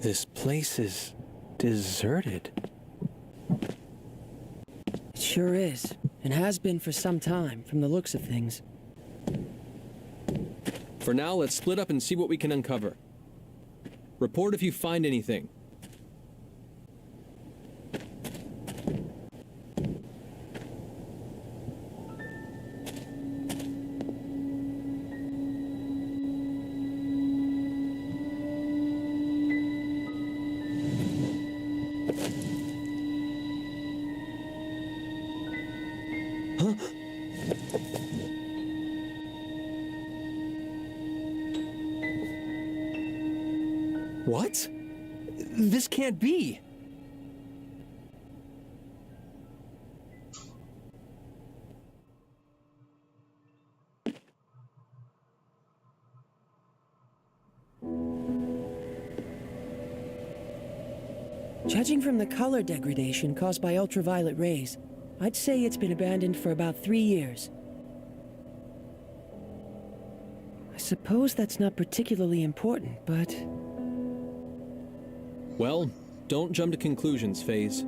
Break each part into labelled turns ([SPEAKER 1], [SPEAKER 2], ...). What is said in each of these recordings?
[SPEAKER 1] This place is deserted.
[SPEAKER 2] It sure is, and has been for some time, from the looks of things.
[SPEAKER 1] For now, let's split up and see what we can uncover. Report if you find anything. What? This can't be!
[SPEAKER 2] Judging from the color degradation caused by ultraviolet rays, I'd say it's been abandoned for about 3 years. I suppose that's not particularly important, but...
[SPEAKER 1] Well, don't jump to conclusions, FaZe.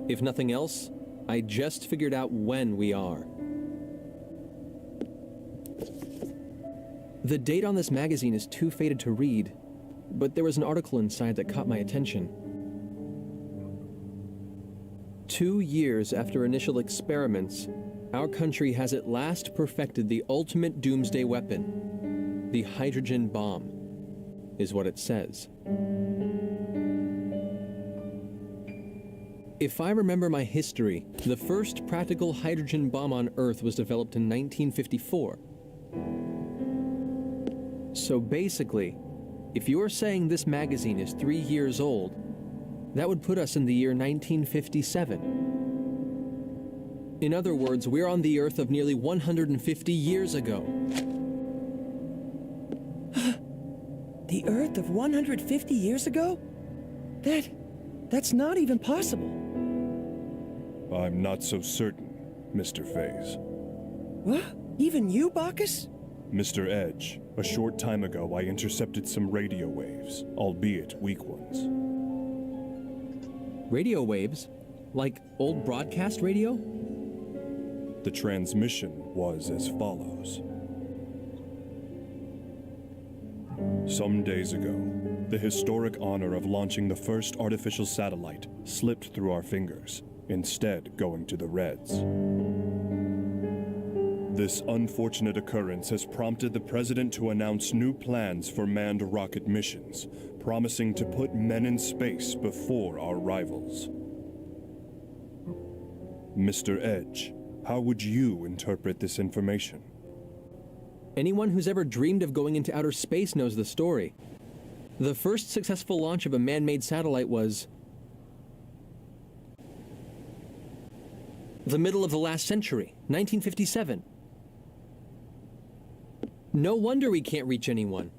[SPEAKER 1] If nothing else, I just figured out when we are. The date on this magazine is too faded to read, but there was an article inside that caught my attention. 2 years after initial experiments, our country has at last perfected the ultimate doomsday weapon. The hydrogen bomb, is what it says. If I remember my history, the first practical hydrogen bomb on Earth was developed in 1954. So basically, if you're saying this magazine is 3 years old, that would put us in the year 1957. In other words, we're on the Earth of nearly 150 years ago.
[SPEAKER 2] The Earth of 150 years ago? That's not even possible.
[SPEAKER 3] I'm not so certain, Mr. FaZe.
[SPEAKER 2] What? Even you, Bacchus?
[SPEAKER 3] Mr. Edge, a short time ago I intercepted some radio waves, albeit weak ones.
[SPEAKER 1] Radio waves? Like old broadcast radio?
[SPEAKER 3] The transmission was as follows. Some days ago, the historic honor of launching the first artificial satellite slipped through our fingers, instead going to the Reds. This unfortunate occurrence has prompted the President to announce new plans for manned rocket missions, promising to put men in space before our rivals. Mr. Edge, how would you interpret this information?
[SPEAKER 1] Anyone who's ever dreamed of going into outer space knows the story. The first successful launch of a man-made satellite was the middle of the last century, 1957. No wonder we can't reach anyone.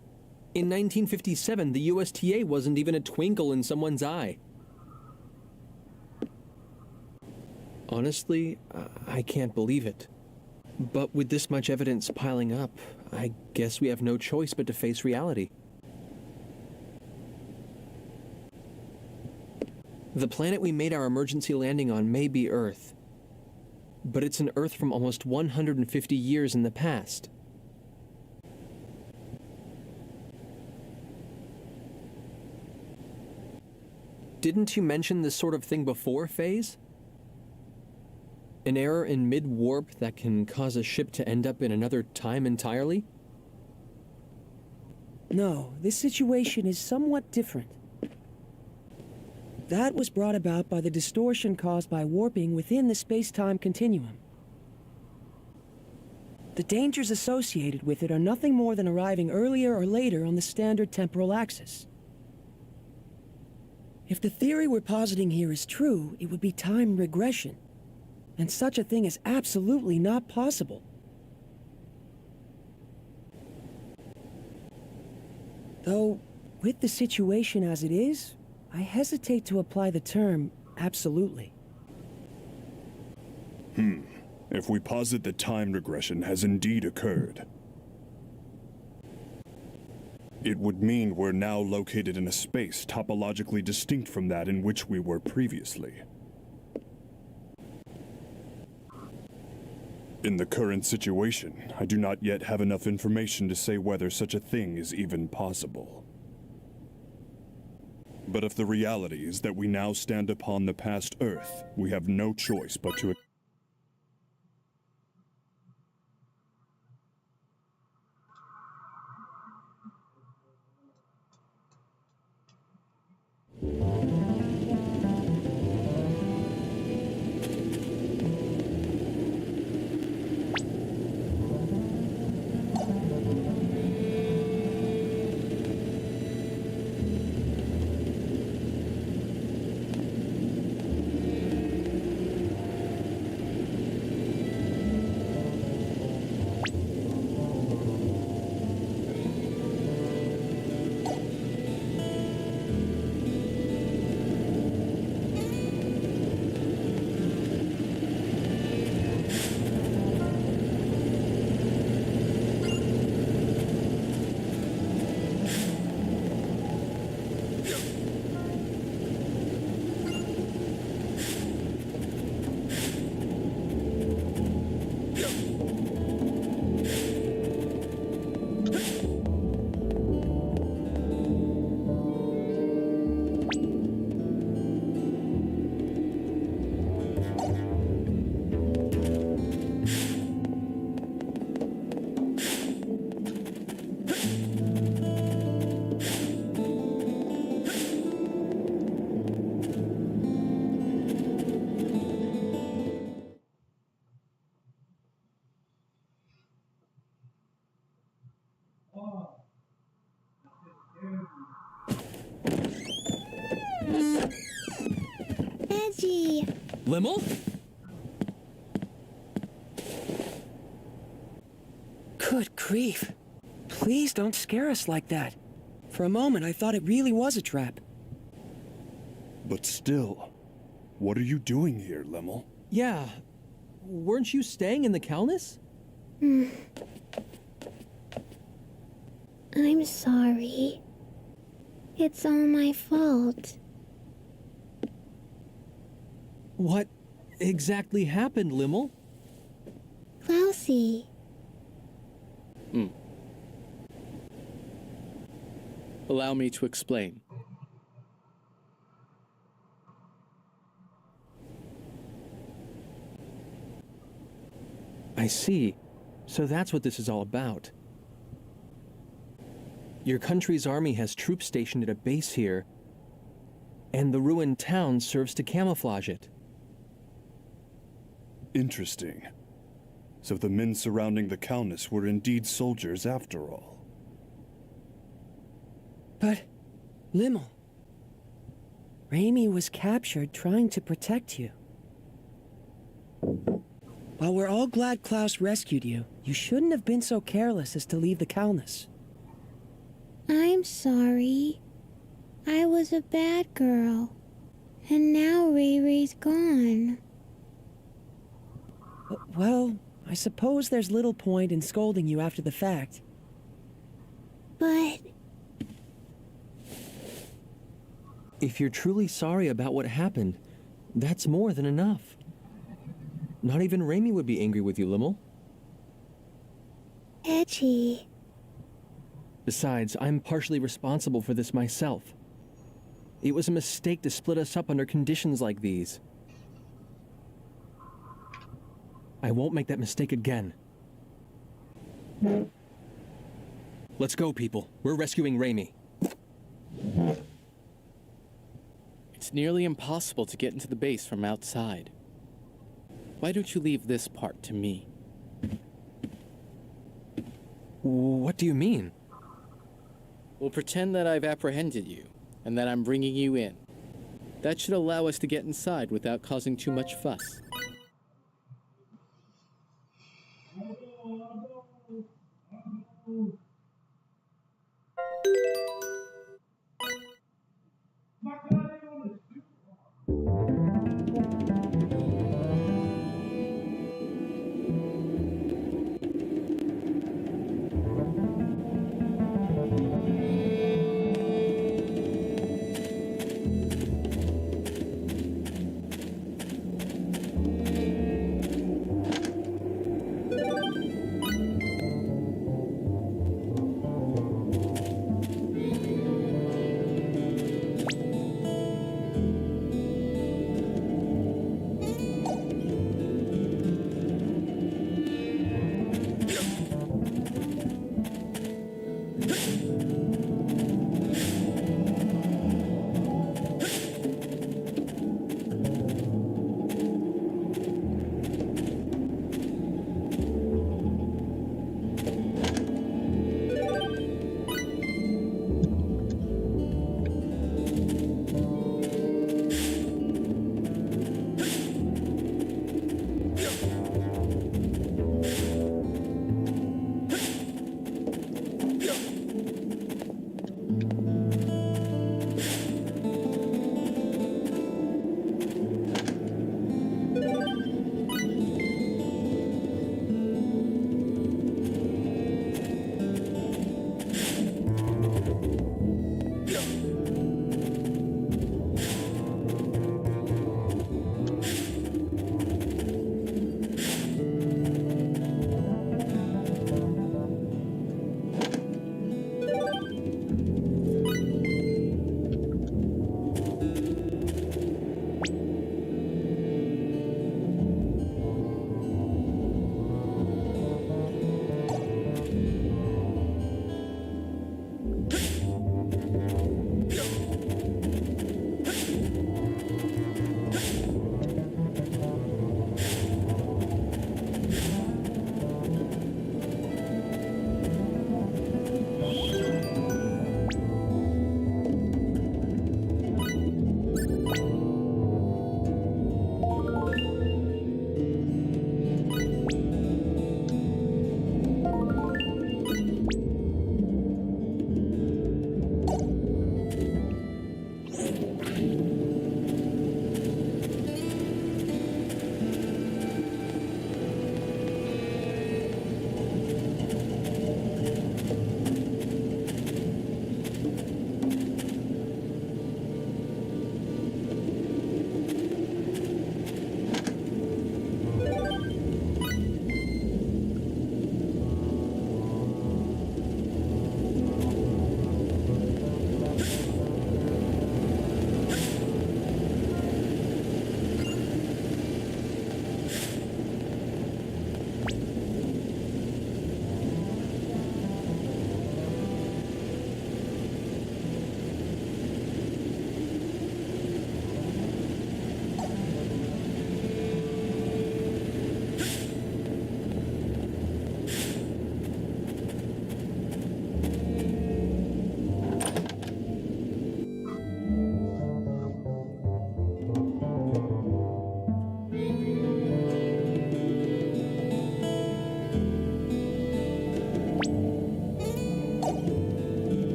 [SPEAKER 1] In 1957, the USTA wasn't even a twinkle in someone's eye. Honestly, I can't believe it. But with this much evidence piling up, I guess we have no choice but to face reality. The planet we made our emergency landing on may be Earth, but it's an Earth from almost 150 years in the past. Didn't you mention this sort of thing before, FaZe? An error in mid-warp that can cause a ship to end up in another time entirely?
[SPEAKER 2] No, this situation is somewhat different. That was brought about by the distortion caused by warping within the space-time continuum. The dangers associated with it are nothing more than arriving earlier or later on the standard temporal axis. If the theory we're positing here is true, it would be time regression. And such a thing is absolutely not possible. Though, with the situation as it is, I hesitate to apply the term absolutely.
[SPEAKER 3] If we posit that time regression has indeed occurred, it would mean we're now located in a space topologically distinct from that in which we were previously. In the current situation, I do not yet have enough information to say whether such a thing is even possible. But if the reality is that we now stand upon the past Earth, we have no choice but to...
[SPEAKER 1] Limmel?
[SPEAKER 2] Good grief. Please don't scare us like that. For a moment, I thought it really was a trap.
[SPEAKER 3] But still, what are you doing here, Limmel?
[SPEAKER 1] Yeah. Weren't you staying in the Calnus?
[SPEAKER 4] I'm sorry. It's all my fault.
[SPEAKER 1] What exactly happened, Limmel?
[SPEAKER 4] Klausie.
[SPEAKER 5] Allow me to explain.
[SPEAKER 1] I see. So that's what this is all about. Your country's army has troops stationed at a base here, and the ruined town serves to camouflage it.
[SPEAKER 3] Interesting. So the men surrounding the Calnus were indeed soldiers after all.
[SPEAKER 2] But, Limmel, Raimi was captured trying to protect you. While we're all glad Klaus rescued you, you shouldn't have been so careless as to leave the Calnus.
[SPEAKER 4] I'm sorry. I was a bad girl. And now Ray Ray's gone.
[SPEAKER 2] Well, I suppose there's little point in scolding you after the fact.
[SPEAKER 4] But
[SPEAKER 1] If you're truly sorry about what happened, that's more than enough. Not even Raimi would be angry with you, Limmel.
[SPEAKER 4] Edgy.
[SPEAKER 1] Besides, I'm partially responsible for this myself. It was a mistake to split us up under conditions like these. I won't make that mistake again. Let's go, people. We're rescuing Raimi.
[SPEAKER 5] It's nearly impossible to get into the base from outside. Why don't you leave this part to me?
[SPEAKER 1] What do you mean?
[SPEAKER 5] We'll pretend that I've apprehended you, and that I'm bringing you in. That should allow us to get inside without causing too much fuss.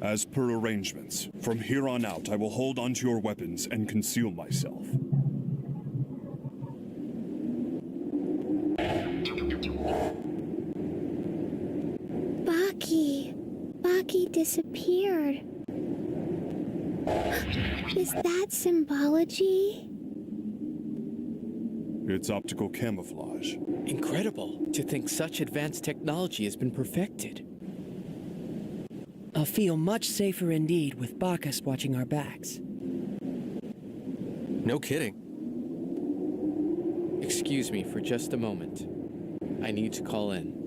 [SPEAKER 3] As per arrangements, from here on out, I will hold onto your weapons and conceal myself.
[SPEAKER 4] Baki disappeared. Is that symbology?
[SPEAKER 3] It's optical camouflage.
[SPEAKER 5] Incredible to think such advanced technology has been perfected.
[SPEAKER 2] I'll feel much safer indeed with Bacchus watching our backs.
[SPEAKER 1] No kidding.
[SPEAKER 5] Excuse me for just a moment. I need to call in.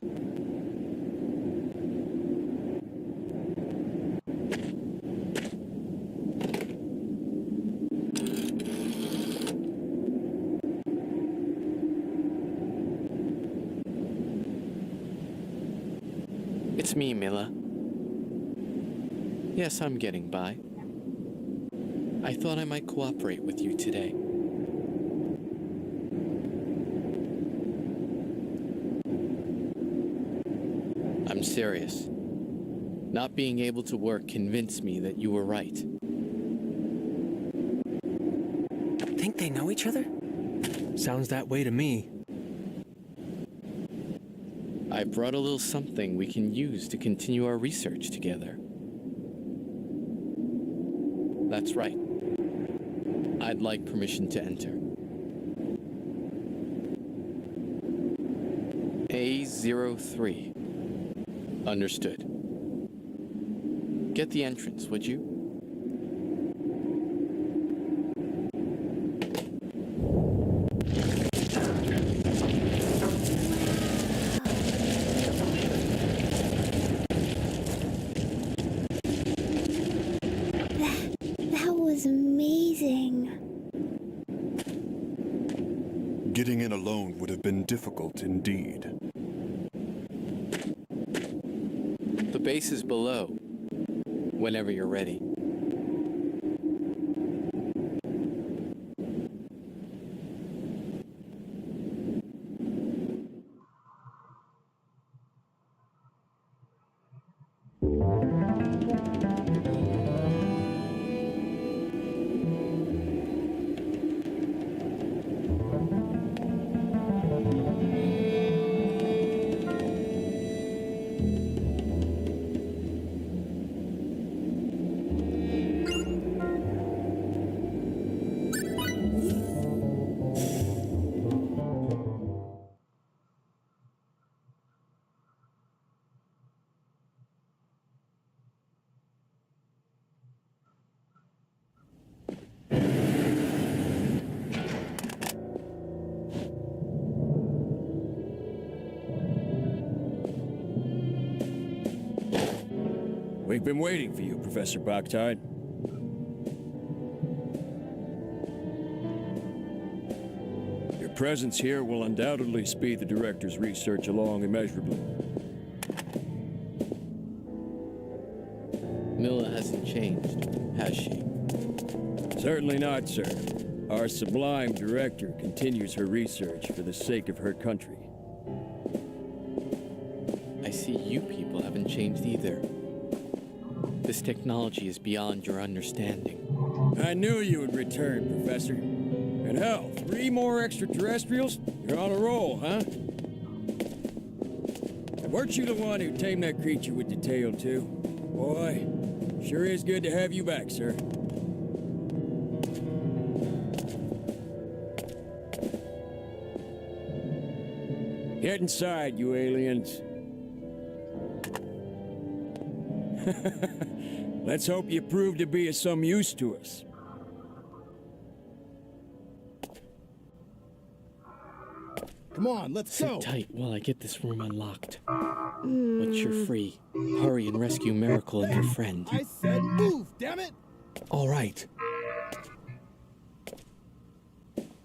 [SPEAKER 5] It's me, Mila. Yes, I'm getting by. I thought I might cooperate with you today. I'm serious. Not being able to work convinced me that you were right.
[SPEAKER 2] Think they know each other?
[SPEAKER 1] Sounds that way to me.
[SPEAKER 5] I brought a little something we can use to continue our research together. That's right. I'd like permission to enter. A03. Understood. Get the entrance, would you?
[SPEAKER 4] That was amazing.
[SPEAKER 3] Getting in alone would have been difficult indeed.
[SPEAKER 5] The base is below. Whenever you're ready.
[SPEAKER 6] We've been waiting for you, Professor Bactide. Your presence here will undoubtedly speed the Director's research along immeasurably.
[SPEAKER 5] Mila hasn't changed, has she?
[SPEAKER 6] Certainly not, sir. Our sublime Director continues her research for the sake of her country.
[SPEAKER 5] I see you people haven't changed either. This technology is beyond your understanding.
[SPEAKER 6] I knew you would return, Professor. And hell, 3 more extraterrestrials? You're on a roll, huh? And weren't you the one who tamed that creature with the tail, too? Boy, sure is good to have you back, sir. Get inside, you aliens. Let's hope you prove to be of some use to us.
[SPEAKER 7] Come on, let's
[SPEAKER 5] Sit
[SPEAKER 7] go.
[SPEAKER 5] tight while I get this room unlocked. Once you're free, hurry and rescue Miracle and her friend.
[SPEAKER 7] I said move, damn it!
[SPEAKER 1] All right.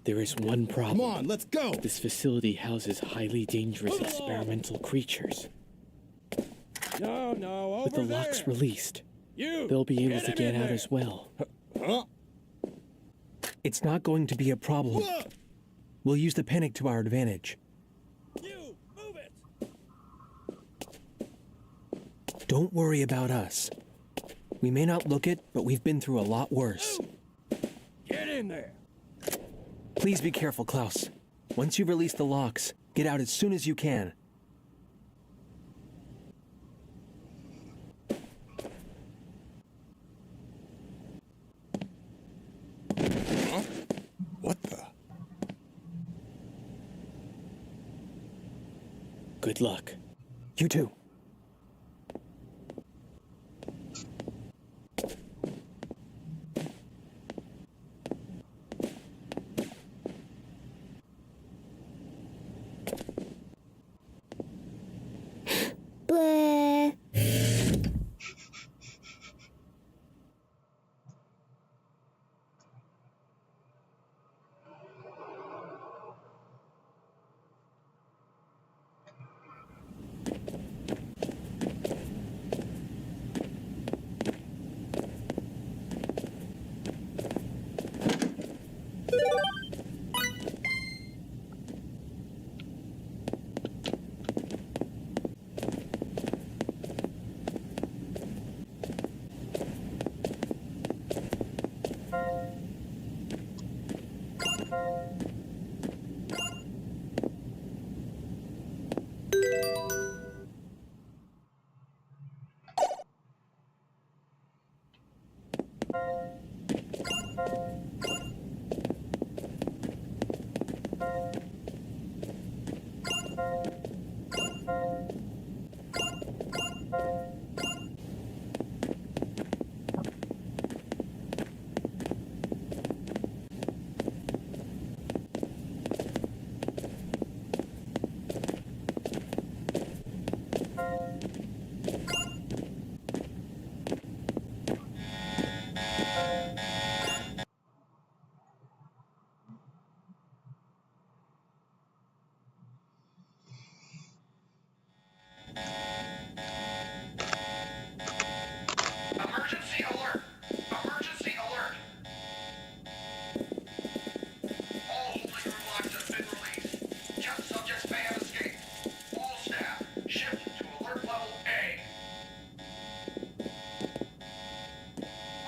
[SPEAKER 5] There is one problem.
[SPEAKER 7] Come on, let's go.
[SPEAKER 5] This facility houses highly dangerous experimental creatures.
[SPEAKER 6] No, over
[SPEAKER 5] With the
[SPEAKER 6] there.
[SPEAKER 5] locks released,
[SPEAKER 6] You,
[SPEAKER 5] they'll be able to
[SPEAKER 6] him
[SPEAKER 5] get
[SPEAKER 6] in
[SPEAKER 5] out
[SPEAKER 6] there.
[SPEAKER 5] as well.
[SPEAKER 7] Huh?
[SPEAKER 1] It's not going to be a problem.
[SPEAKER 7] Whoa!
[SPEAKER 1] We'll use the panic to our advantage.
[SPEAKER 6] You, move it.
[SPEAKER 1] Don't worry about us. We may not look it, but we've been through a lot worse.
[SPEAKER 6] Get in there!
[SPEAKER 1] Please be careful, Klaus. Once you release the locks, get out as soon as you can.
[SPEAKER 7] What the?
[SPEAKER 5] Good luck.
[SPEAKER 1] You too.
[SPEAKER 4] Bleh.
[SPEAKER 8] Emergency alert! Emergency alert! All holding room locks have been released. Test subjects may have escaped. All staff, shift to alert level A.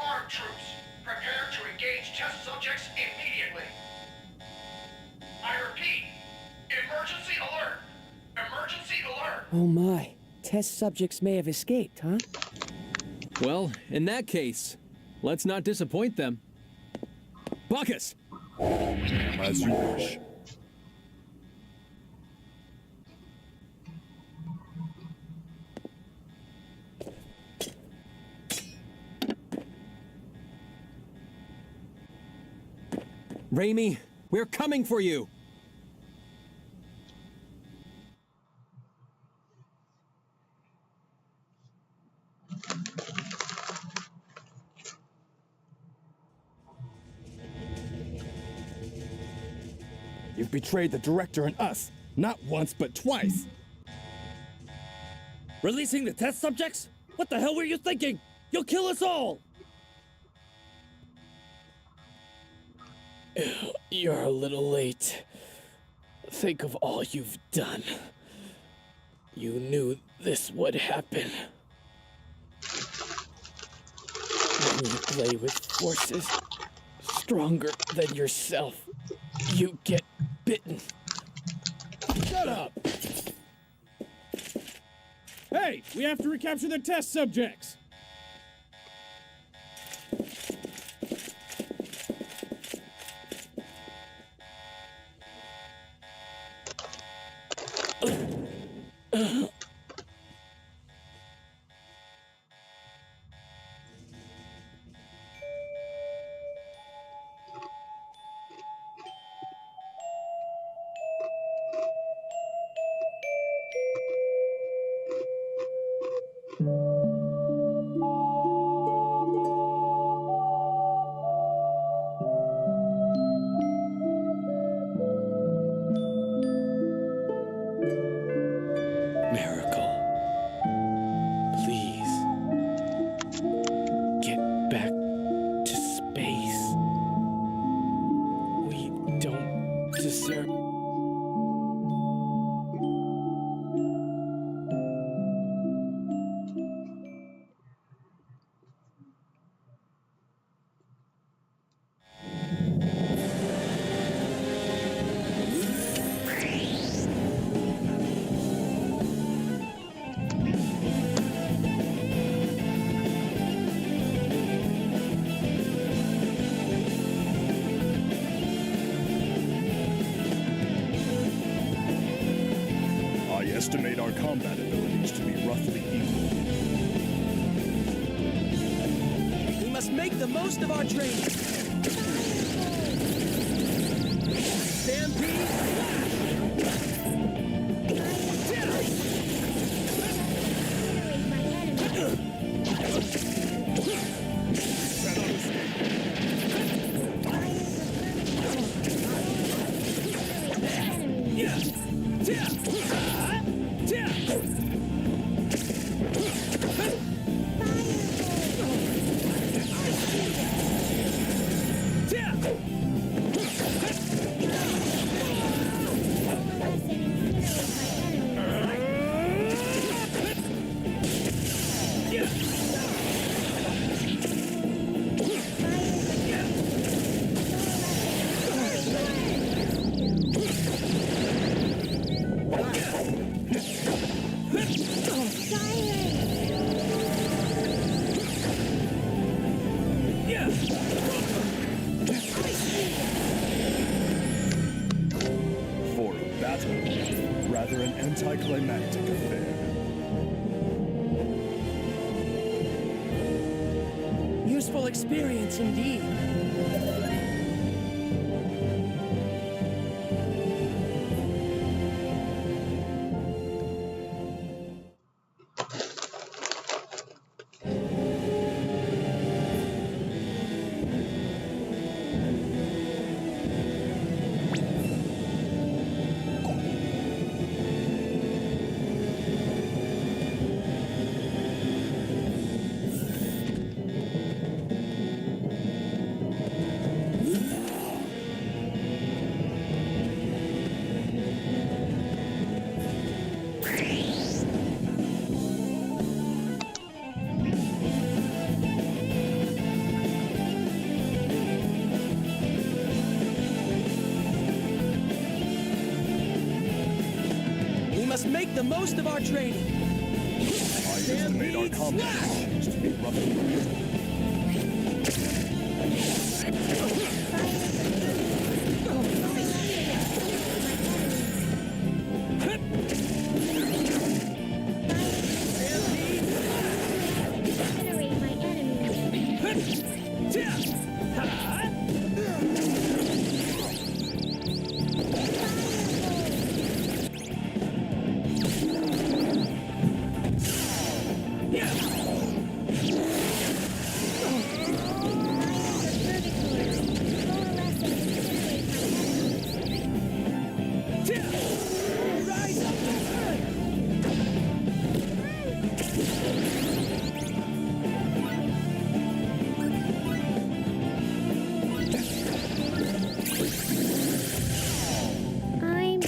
[SPEAKER 8] Armed troops, prepare to engage test subjects immediately. I repeat, emergency alert! Emergency alert!
[SPEAKER 2] Oh my. Test subjects may have escaped, huh?
[SPEAKER 1] Well, in that case, let's not disappoint them. Bacchus!
[SPEAKER 3] As you wish.
[SPEAKER 1] Raimi, we're coming for you!
[SPEAKER 7] You've betrayed the director and us. Not once, but twice.
[SPEAKER 6] Releasing the test subjects? What the hell were you thinking? You'll kill us all!
[SPEAKER 5] You're a little late. Think of all you've done. You knew this would happen. When you play with forces stronger than yourself, you get bitten.
[SPEAKER 7] Shut up! Hey, we have to recapture the test subjects!
[SPEAKER 5] Miracle. Please. Get back to space. We don't deserve.
[SPEAKER 3] estimate our combat abilities to be roughly equal.
[SPEAKER 2] We must make the most of our training. Stampede
[SPEAKER 3] For a battle, rather an anticlimactic affair.
[SPEAKER 2] Useful experience indeed. We must make the most of our training.
[SPEAKER 3] I estimate our combat abilities to be roughly equal.
[SPEAKER 4] Incinerate my enemies. I'm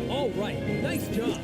[SPEAKER 1] All right, nice job.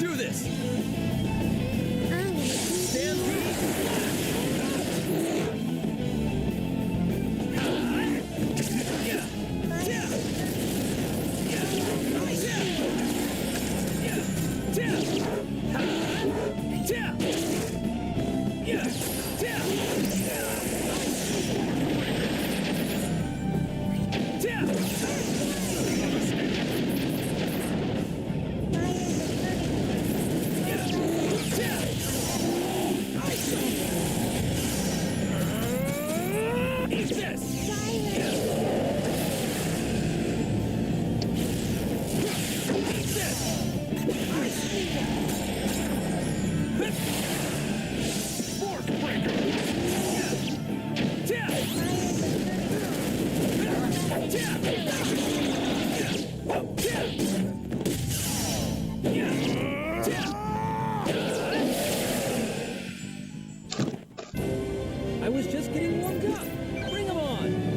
[SPEAKER 1] do this! I was just getting warmed up. Bring 'em on!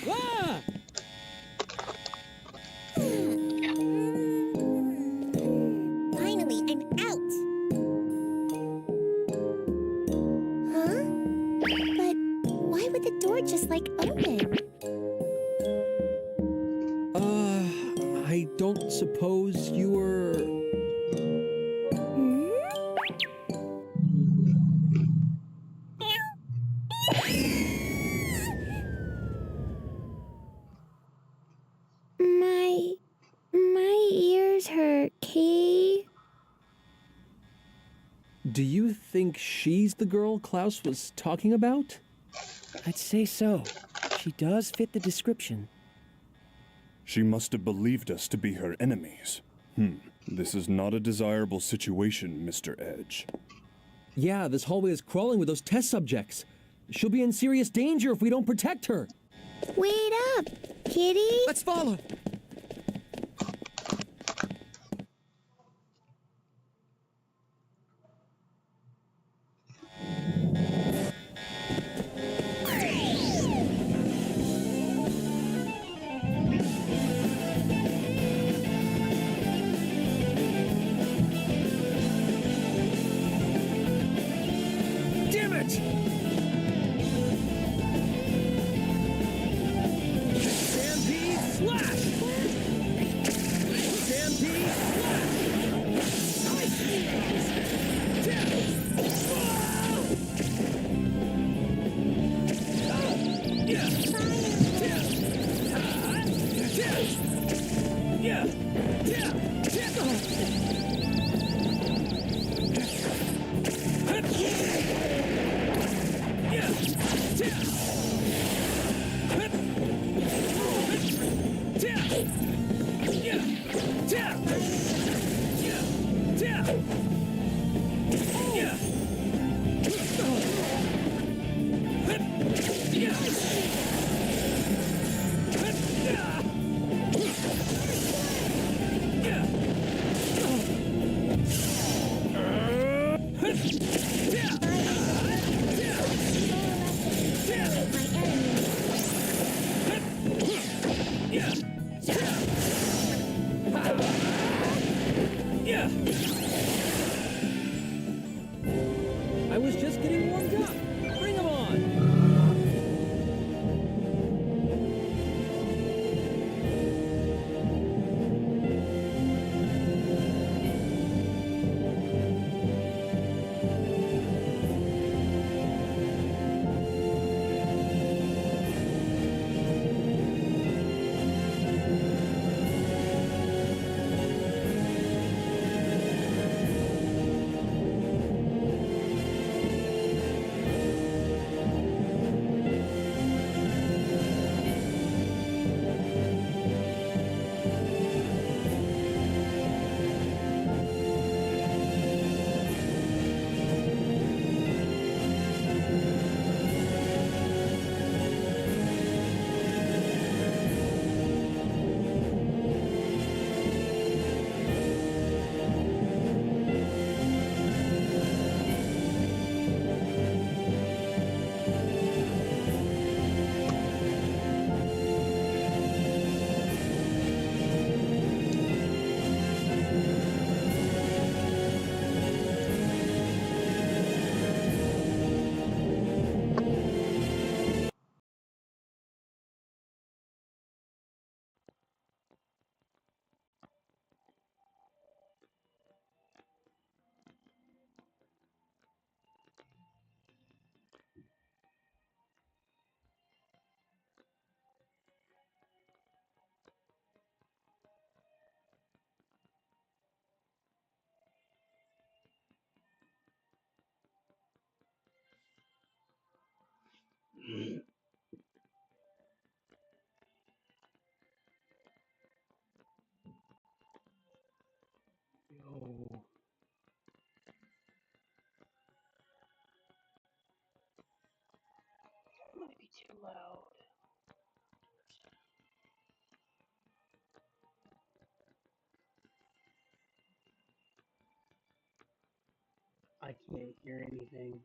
[SPEAKER 1] Ah!
[SPEAKER 4] Finally, I'm out! Huh? But why would the door just like open?
[SPEAKER 1] I don't suppose you were...
[SPEAKER 4] My ears hurt, Kay.
[SPEAKER 1] Do you think she's the girl Klaus was talking about?
[SPEAKER 2] I'd say so. She does fit the description.
[SPEAKER 3] She must have believed us to be her enemies. This is not a desirable situation, Mr. Edge.
[SPEAKER 1] Yeah, this hallway is crawling with those test subjects. She'll be in serious danger if we don't protect her.
[SPEAKER 4] Wait up, kitty.
[SPEAKER 1] Let's follow. Damn it! Stampede slash! Stampede I was just
[SPEAKER 9] I can't hear anything.